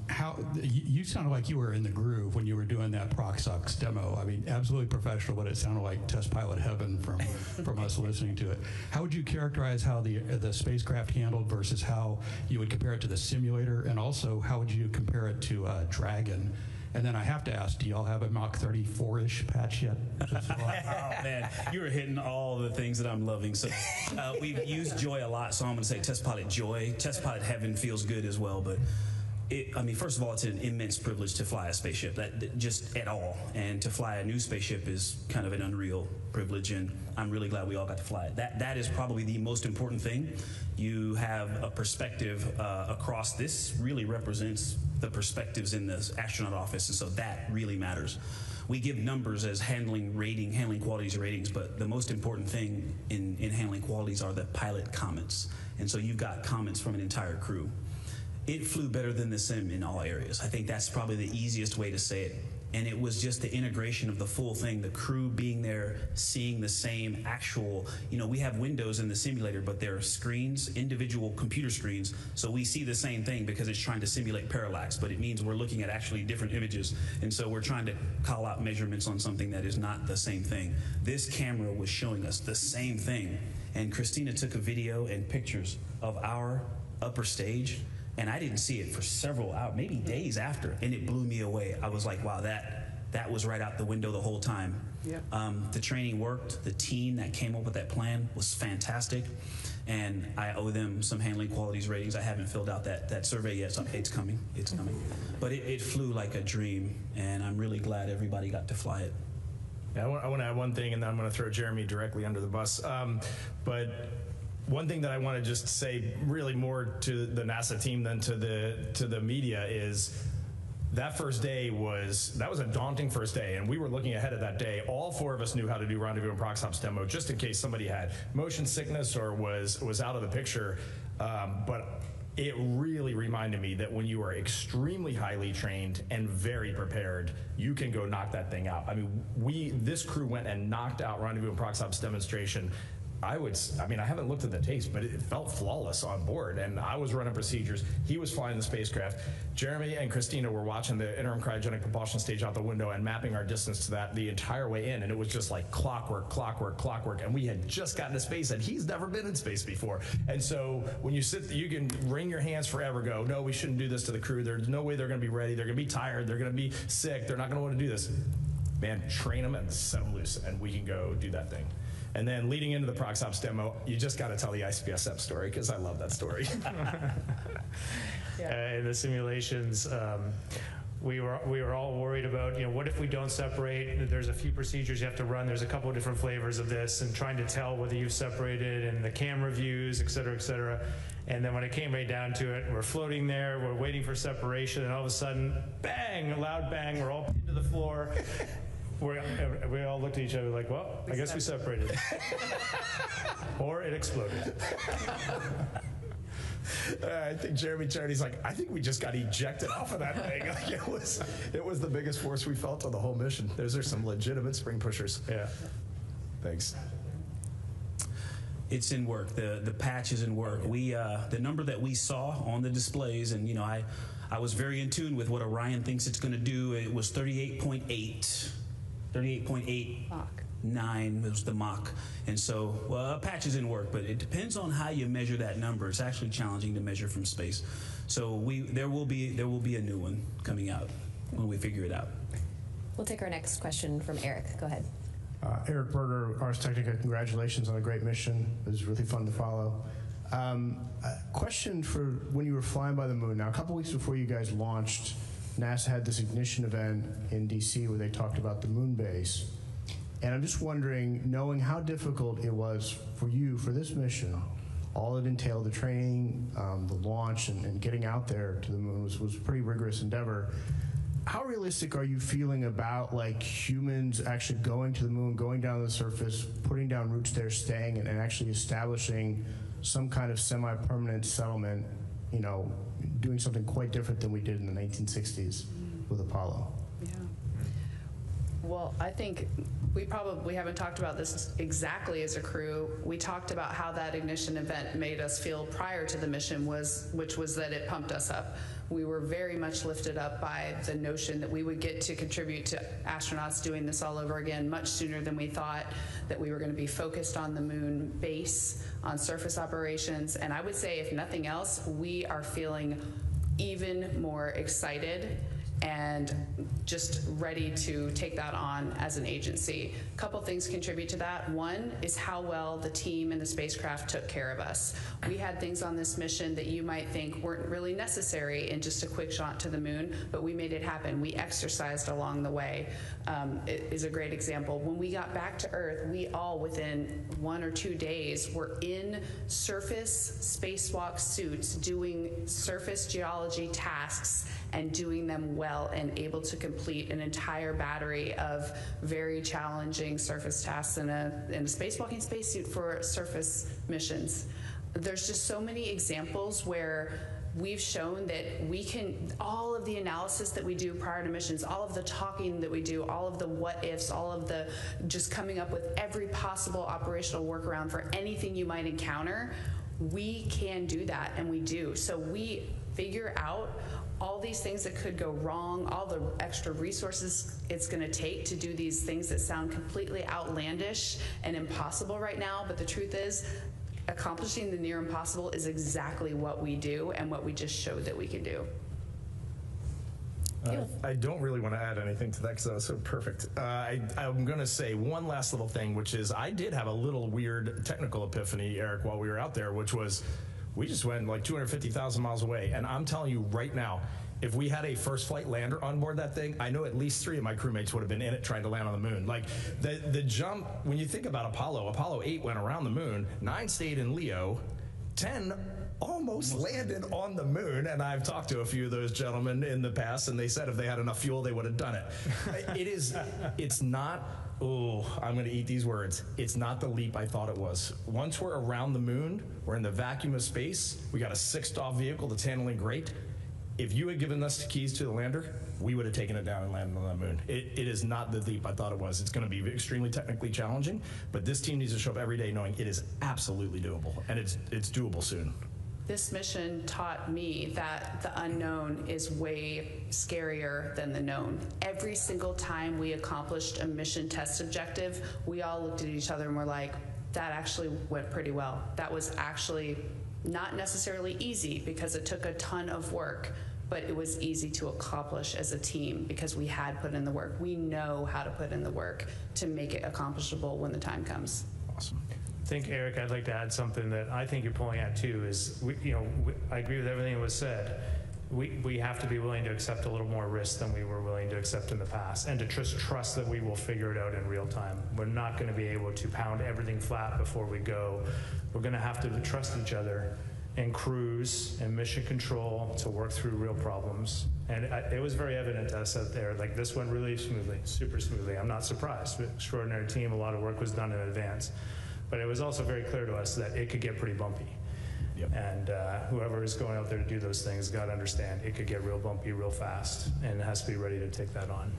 How you sounded like you were in the groove when you were doing that ProcSox demo. I mean, absolutely professional, but it sounded like test pilot heaven from us listening to it. How would you characterize how the spacecraft handled versus how you would compare it to the simulator, and also how would you compare it to Dragon? And then I have to ask, do y'all have a Mach 34-ish patch yet? Oh, man, you were hitting all the things that I'm loving. So we've used Joy a lot, so I'm going to say Test Pilot Joy. Test Pilot Heaven feels good as well, but first of all, it's an immense privilege to fly a spaceship, that just at all. And to fly a new spaceship is kind of an unreal privilege, and I'm really glad we all got to fly it. That is probably the most important thing. You have a perspective across. This really represents the perspectives in the astronaut office, and so that really matters. We give numbers as handling qualities and ratings, but the most important thing in handling qualities are the pilot comments. And so you've got comments from an entire crew. It flew better than the sim in all areas. I think that's probably the easiest way to say it. And it was just the integration of the full thing, the crew being there, seeing the same actual, we have windows in the simulator, but they're screens, individual computer screens, so we see the same thing because it's trying to simulate parallax, but it means we're looking at actually different images, and so we're trying to call out measurements on something that is not the same thing. This camera was showing us the same thing, and Christina took a video and pictures of our upper stage, and I didn't see it for several hours, maybe days after, and it blew me away. I was like, wow, that was right out the window the whole time. Yeah. The training worked. The team that came up with that plan was fantastic, and I owe them some handling qualities ratings. I haven't filled out that survey yet, so it's coming. It's coming. But it flew like a dream, and I'm really glad everybody got to fly it. Yeah, I want to add one thing, and then I'm going to throw Jeremy directly under the bus. But one thing that I want to just say really more to the NASA team than to the media is that first day was a daunting first day, and we were looking ahead of that day. All four of us knew how to do rendezvous and ProcSox demo just in case somebody had motion sickness or was out of the picture. But it really reminded me that when you are extremely highly trained and very prepared, you can go knock that thing out. I mean, this crew went and knocked out rendezvous and ProcSox demonstration. I haven't looked at the tapes, but it felt flawless on board, and I was running procedures. He was flying the spacecraft. Jeremy and Christina were watching the interim cryogenic propulsion stage out the window and mapping our distance to that the entire way in, and it was just like clockwork, and we had just gotten to space, and he's never been in space before. And so when you can wring your hands forever, go, no, we shouldn't do this to the crew. There's no way they're going to be ready. They're going to be tired. They're going to be sick. They're not going to want to do this. Man, train them and set them loose, and we can go do that thing. And then leading into the ProcSox demo, you just got to tell the ICPSF story, because I love that story. In the simulations, we were all worried about, what if we don't separate? There's a few procedures you have to run. There's a couple of different flavors of this, and trying to tell whether you've separated, and the camera views, et cetera, et cetera. And then when it came right down to it, we're floating there, we're waiting for separation, and all of a sudden, bang, a loud bang, we're all pinned to the floor. We all looked at each other like, well, I guess we separated. Or it exploded. I think Jeremy Charity's like, I think we just got ejected off of that thing. Like, it was the biggest force we felt on the whole mission. Those are some legitimate spring pushers. Yeah. Thanks. It's in work. The patch is in work. The number that we saw on the displays, and I was very in tune with what Orion thinks it's going to do. It was 38.8 Mach. 9 was the Mach. And so, well, patches didn't work, but it depends on how you measure that number. It's actually challenging to measure from space. So there will be a new one coming out when we figure it out. We'll take our next question from Eric. Go ahead. Eric Berger, Ars Technica, congratulations on a great mission. It was really fun to follow. A question for when you were flying by the moon. Now, a couple weeks before you guys launched, NASA had this ignition event in DC where they talked about the moon base. And I'm just wondering, knowing how difficult it was for you for this mission, all it entailed, the training, the launch, and getting out there to the moon was a pretty rigorous endeavor. How realistic are you feeling about like humans actually going to the moon, going down to the surface, putting down roots there, staying, and actually establishing some kind of semi-permanent settlement, you know, doing something quite different than we did in the 1960s with Apollo? Yeah. Well, I think we probably haven't talked about this exactly as a crew. We talked about how that ignition event made us feel prior to the mission, which was that it pumped us up. We were very much lifted up by the notion that we would get to contribute to astronauts doing this all over again much sooner than we thought, that we were going to be focused on the moon base, on surface operations. And I would say, if nothing else, we are feeling even more excited and just ready to take that on as an agency. A couple things contribute to that. One is how well the team and the spacecraft took care of us. We had things on this mission that you might think weren't really necessary in just a quick shot to the moon, but we made it happen. We exercised along the way. It is a great example. When we got back to Earth, we all, within 1 or 2 days, were in surface spacewalk suits doing surface geology tasks and doing them well and able to complete an entire battery of very challenging surface tasks in a spacewalking spacesuit for surface missions. There's just so many examples where we've shown that we can, all of the analysis that we do prior to missions, all of the talking that we do, all of the what ifs, all of the just coming up with every possible operational workaround for anything you might encounter, we can do that, and we do. So we figure out all these things that could go wrong, all the extra resources it's going to take to do these things that sound completely outlandish and impossible right now. But the truth is, accomplishing the near impossible is exactly what we do and what we just showed that we can do. I don't really want to add anything to that because that was so perfect. I'm going to say one last little thing, which is I did have a little weird technical epiphany, Eric, while we were out there, which was we just went like 250,000 miles away. And I'm telling you right now, if we had a first flight lander on board that thing, I know at least 3 of my crewmates would have been in it trying to land on the moon. Like the jump, when you think about Apollo 8 went around the moon, 9 stayed in Leo, 10 almost landed on the moon, and I've talked to a few of those gentlemen in the past, and they said if they had enough fuel, they would have done it. It's not, I'm going to eat these words. It's not the leap I thought it was. Once we're around the moon, we're in the vacuum of space, we got a 6-stall vehicle that's handling great. If you had given us the keys to the lander, we would have taken it down and landed on the moon. It is not the leap I thought it was. It's going to be extremely technically challenging, but this team needs to show up every day knowing it is absolutely doable, and it's doable soon. This mission taught me that the unknown is way scarier than the known. Every single time we accomplished a mission test objective, we all looked at each other and were like, that actually went pretty well. That was actually not necessarily easy because it took a ton of work, but it was easy to accomplish as a team because we had put in the work. We know how to put in the work to make it accomplishable when the time comes. Awesome. I think, Eric, I'd like to add something that I think you're pulling at too is, I agree with everything that was said. We have to be willing to accept a little more risk than we were willing to accept in the past, and to trust that we will figure it out in real time. We're not going to be able to pound everything flat before we go. We're going to have to trust each other and crews and mission control to work through real problems. And it was very evident to us out there, like this went really smoothly, super smoothly. I'm not surprised. Extraordinary team, a lot of work was done in advance. But it was also very clear to us that it could get pretty bumpy. Yep. And whoever is going out there to do those things got to understand it could get real bumpy real fast, and it has to be ready to take that on.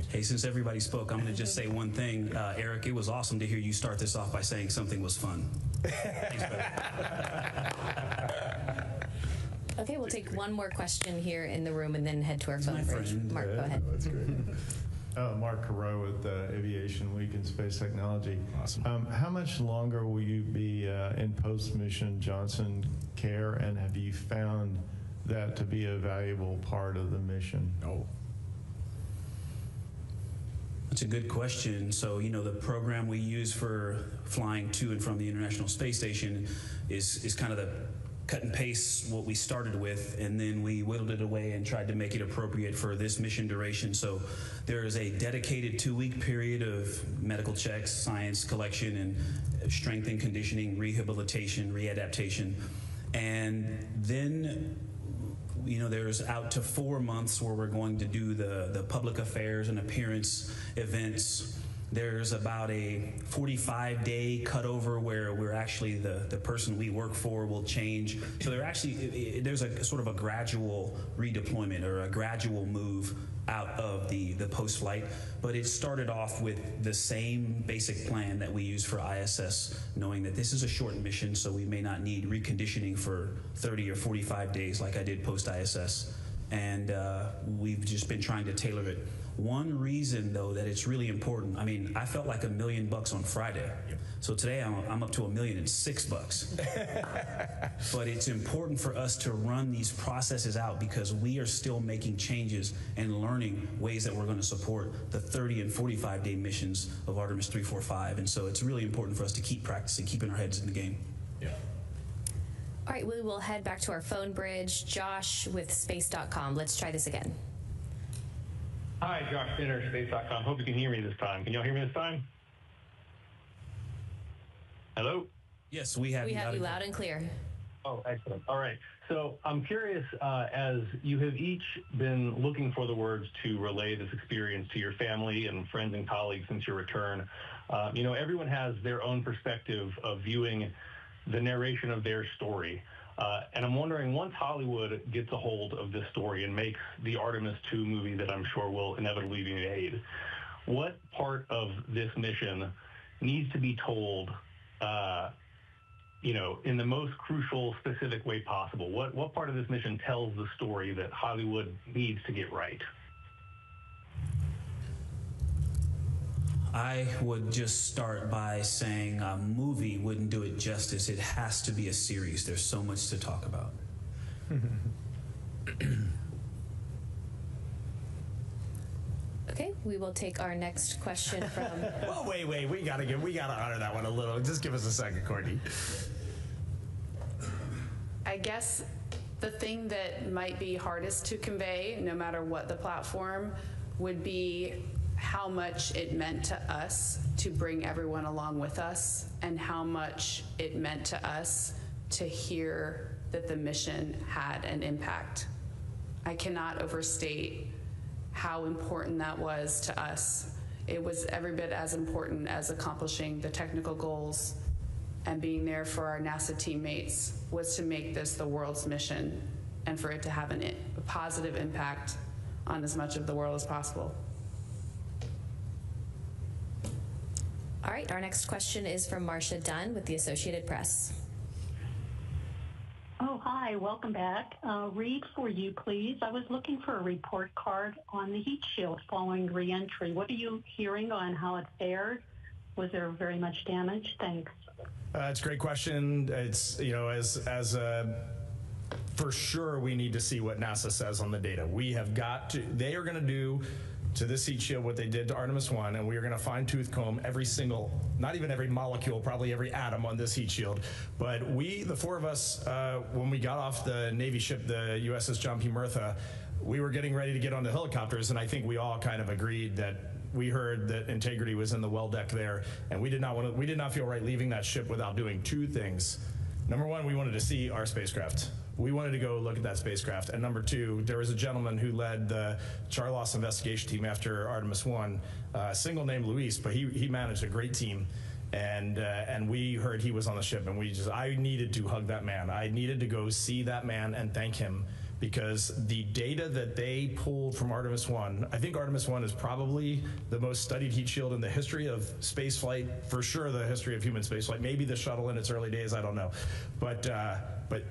Hey, since everybody spoke, I'm going to just say one thing. Eric, it was awesome to hear you start this off by saying something was fun. Thanks, Okay, we'll take one more question here in the room and then head to our phone bridge. Mark, go ahead. That's great. Mark Carreau with Aviation Week and Space Technology. Awesome. How much longer will you be in post-mission Johnson care, and have you found that to be a valuable part of the mission? That's a good question. So, the program we use for flying to and from the International Space Station is kind of the cut and paste what we started with, and then we whittled it away and tried to make it appropriate for this mission duration. So there is a dedicated 2-week period of medical checks, science collection, and strength and conditioning, rehabilitation, readaptation. And then there's out to 4 months where we're going to do the public affairs and appearance events. There's about a 45-day cutover where we're actually the person we work for will change. So there's a sort of a gradual redeployment or a gradual move out of the post-flight. But it started off with the same basic plan that we use for ISS, knowing that this is a short mission, so we may not need reconditioning for 30 or 45 days like I did post-ISS. And we've just been trying to tailor it. One reason, though, that it's really important, I felt like $1 million on Friday. So today I'm up to $1,006,000. But it's important for us to run these processes out because we are still making changes and learning ways that we're going to support the 30 and 45-day missions of Artemis 3, 4, 5. And so it's really important for us to keep practicing, keeping our heads in the game. All right, we will head back to our phone bridge. Josh with space.com. Let's try this again. Hi, Josh Finner, space.com. Hope you can hear me this time. Can y'all hear me this time? Hello? Yes, we have you loud and clear. Oh, excellent. All right. So I'm curious, as you have each been looking for the words to relay this experience to your family and friends and colleagues since your return, everyone has their own perspective of viewing the narration of their story. And I'm wondering, once Hollywood gets a hold of this story and makes the Artemis II movie that I'm sure will inevitably be made, what part of this mission needs to be told, in the most crucial, specific way possible? What part of this mission tells the story that Hollywood needs to get right? I would just start by saying a movie wouldn't do it justice. It has to be a series. There's so much to talk about. Okay, we will take our next question from... Well, wait, we gotta honor that one a little. Just give us a second, Courtney. I guess the thing that might be hardest to convey, no matter what the platform, would be how much it meant to us to bring everyone along with us, and how much it meant to us to hear that the mission had an impact. I cannot overstate how important that was to us. It was every bit as important as accomplishing the technical goals and being there for our NASA teammates, was to make this the world's mission and for it to have a positive impact on as much of the world as possible. All right, our next question is from Marcia Dunn with the Associated Press. Oh, hi, welcome back. Reed, for you, please. I was looking for a report card on the heat shield following re-entry. What are you hearing on how it fared? Was there very much damage? Thanks. It's a great question. It's, for sure we need to see what NASA says on the data. We have got to, they are going to do to this heat shield what they did to Artemis 1, and we are going to fine-tooth comb every single, not even every molecule, probably every atom on this heat shield. But we, the four of us, when we got off the Navy ship, the USS John P. Murtha, we were getting ready to get on the helicopters, and I think we all kind of agreed that we heard that integrity was in the well deck there, and we did not feel right leaving that ship without doing two things. Number one, we wanted to see our spacecraft. We wanted to go look at that spacecraft. And number two, there was a gentleman who led the Charlos investigation team after Artemis 1, a single named Luis, but he managed a great team. And we heard he was on the ship, and I needed to hug that man. I needed to go see that man and thank him because the data that they pulled from Artemis 1, I think Artemis 1 is probably the most studied heat shield in the history of spaceflight, for sure the history of human spaceflight, maybe the shuttle in its early days, I don't know. But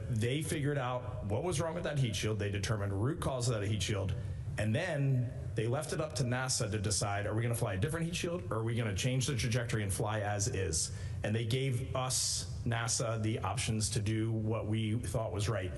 they figured out what was wrong with that heat shield, they determined root cause of that heat shield, and then they left it up to NASA to decide, are we gonna fly a different heat shield, or are we gonna change the trajectory and fly as is? And they gave us, NASA, the options to do what we thought was right.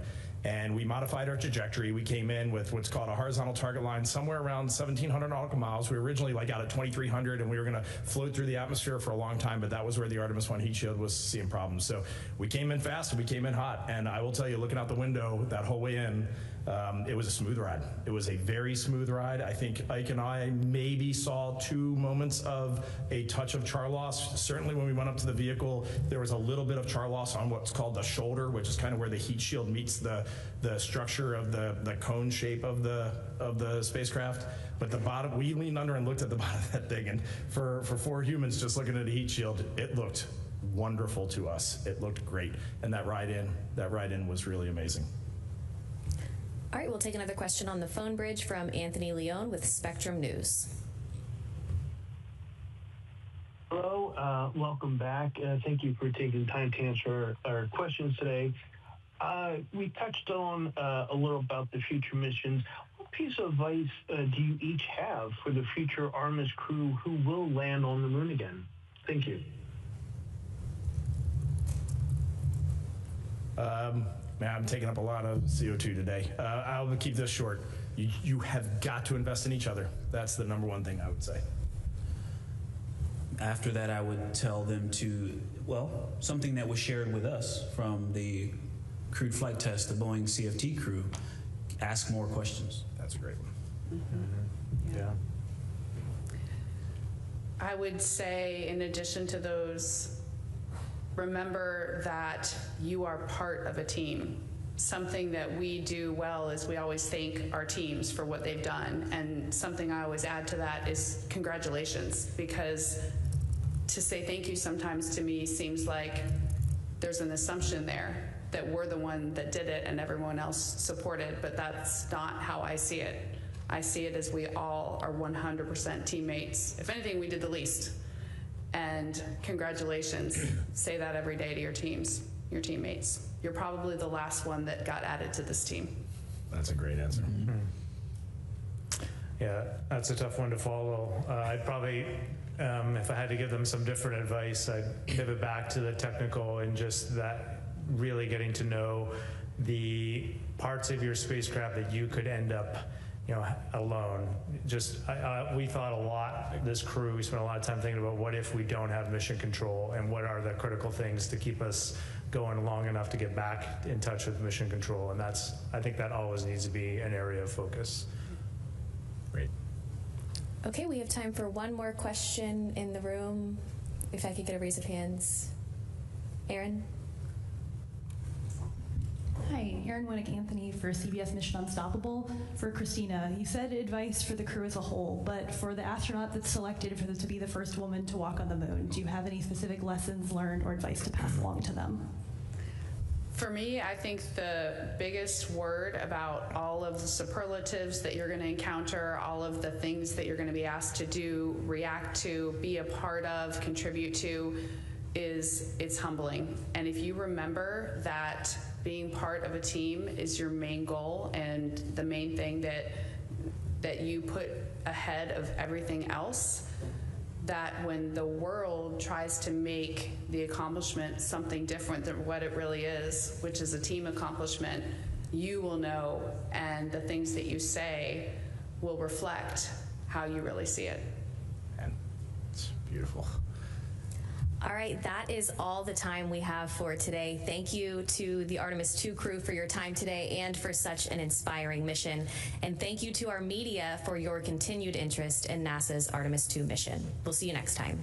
And we modified our trajectory. We came in with what's called a horizontal target line somewhere around 1,700 nautical miles. We were originally like out at 2,300, and we were gonna float through the atmosphere for a long time, but that was where the Artemis 1 heat shield was seeing problems. So we came in fast and we came in hot. And I will tell you, looking out the window that whole way in, it was a smooth ride. It was a very smooth ride. I think Ike and I maybe saw 2 moments of a touch of char loss. Certainly when we went up to the vehicle, there was a little bit of char loss on what's called the shoulder, which is kind of where the heat shield meets the structure of the cone shape of the spacecraft. But the bottom, we leaned under and looked at the bottom of that thing, and for 4 humans just looking at a heat shield, it looked wonderful to us. It looked great. And that ride in was really amazing. All right, we'll take another question on the phone bridge from Anthony Leone with Spectrum News. Hello, welcome back. Thank you for taking time to answer our questions today. We touched on a little about the future missions. What piece of advice do you each have for the future Artemis crew who will land on the moon again? Thank you. Man, I'm taking up a lot of CO2 today. I'll keep this short. You have got to invest in each other. That's the number one thing I would say. After that, I would tell them to, well, something that was shared with us from the crewed flight test, the Boeing CFT crew, ask more questions. That's a great one. Mm-hmm. Yeah. I would say, in addition to those, remember that you are part of a team. Something that we do well is we always thank our teams for what they've done. And something I always add to that is congratulations, because to say thank you sometimes to me seems like there's an assumption there that we're the one that did it and everyone else supported, but that's not how I see it. I see it as we all are 100% teammates. If anything, we did the least. And congratulations. Say that every day to your teams, your teammates. You're probably the last one that got added to this team. That's a great answer. Mm-hmm. Yeah, that's a tough one to follow. I'd probably, if I had to give them some different advice, I'd pivot back to the technical and just that really getting to know the parts of your spacecraft that you could end up alone. Just, we thought a lot, this crew, we spent a lot of time thinking about what if we don't have mission control and what are the critical things to keep us going long enough to get back in touch with mission control. And I think that always needs to be an area of focus. Great. Okay, we have time for one more question in the room. If I could get a raise of hands. Aaron? Hi, Erin Winnick Anthony for CBS Mission Unstoppable. For Christina, you said advice for the crew as a whole, but for the astronaut that's selected to be the first woman to walk on the moon, do you have any specific lessons learned or advice to pass along to them? For me, I think the biggest word about all of the superlatives that you're going to encounter, all of the things that you're going to be asked to do, react to, be a part of, contribute to, is it's humbling. And if you remember that being part of a team is your main goal and the main thing that you put ahead of everything else, that when the world tries to make the accomplishment something different than what it really is, which is a team accomplishment, you will know, and the things that you say will reflect how you really see it. And it's beautiful. All right, that is all the time we have for today. Thank you to the Artemis II crew for your time today and for such an inspiring mission. And thank you to our media for your continued interest in NASA's Artemis II mission. We'll see you next time.